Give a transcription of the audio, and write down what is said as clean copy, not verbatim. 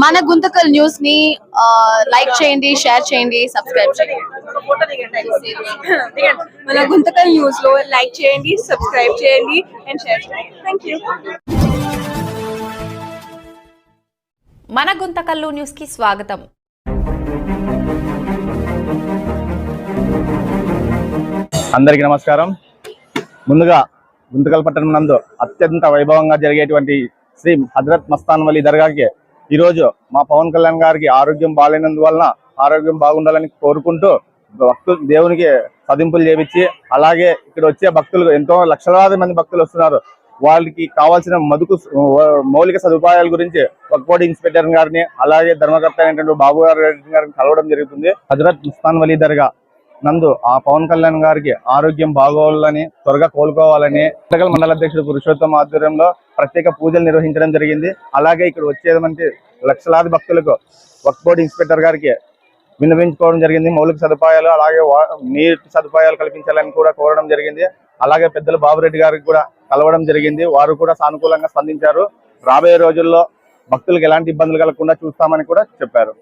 మన గుంతకల్ న్యూస్ ని లైక్ చేయండి, షేర్ చేయండి, సబ్స్క్రైబ్ చేయండి. మన గుంతకల్ న్యూస్ లో లైక్ చేయండి, సబ్స్క్రైబ్ చేయండి అండ్ షేర్ చేయండి. థాంక్యూ. మన గుంతకల్లు న్యూస్ కి స్వాగతం. అందరికీ నమస్కారం. ముందుగా గుంతకల్ పట్టణం నందు అత్యంత వైభవంగా జరిగేటువంటి శ్రీ హజరత్ మస్తాన్ వలీ దర్గాకి ఈరోజు మా పవన్ కళ్యాణ్ గారికి ఆరోగ్యం బాగాలేనందువలన ఆరోగ్యం బాగుండాలని కోరుకుంటూ భక్తులు దేవునికి సదింపులు చేపించి, అలాగే ఇక్కడ వచ్చే భక్తులు ఎంతో లక్షలాది మంది భక్తులు వస్తున్నారు. వాళ్ళకి కావాల్సిన మౌలిక సదుపాయాల గురించి వక్ఫ్ ఇన్స్పెక్టర్ గారిని, అలాగే ధర్మకర్త అయినటువంటి బాబు గారిని కలవడం జరుగుతుంది. హజరత్ మస్తాన్ వలీ దర్గా నందు ఆ పవన్ కళ్యాణ్ గారికి ఆరోగ్యం బాగోవాలని, త్వరగా కోలుకోవాలని గుంతకల్ మండల అధ్యక్షుడు పురుషోత్తమ ఆధ్వర్యంలో ప్రత్యేక పూజలు నిర్వహించడం జరిగింది. అలాగే ఇక్కడ వచ్చేటువంటి లక్షలాది భక్తులకు వక్ఫ్ బోర్డు ఇన్స్పెక్టర్ గారికి విన్నవించుకోవడం జరిగింది. మౌలిక సదుపాయాలు అలాగే నీటి సదుపాయాలు కల్పించాలని కూడా కోరడం జరిగింది. అలాగే పెద్దలు బాబురెడ్డి గారికి కూడా కలవడం జరిగింది. వారు కూడా సానుకూలంగా స్పందించారు. రాబోయే రోజుల్లో భక్తులకు ఎలాంటి ఇబ్బందులు కలగకుండా చూస్తామని కూడా చెప్పారు.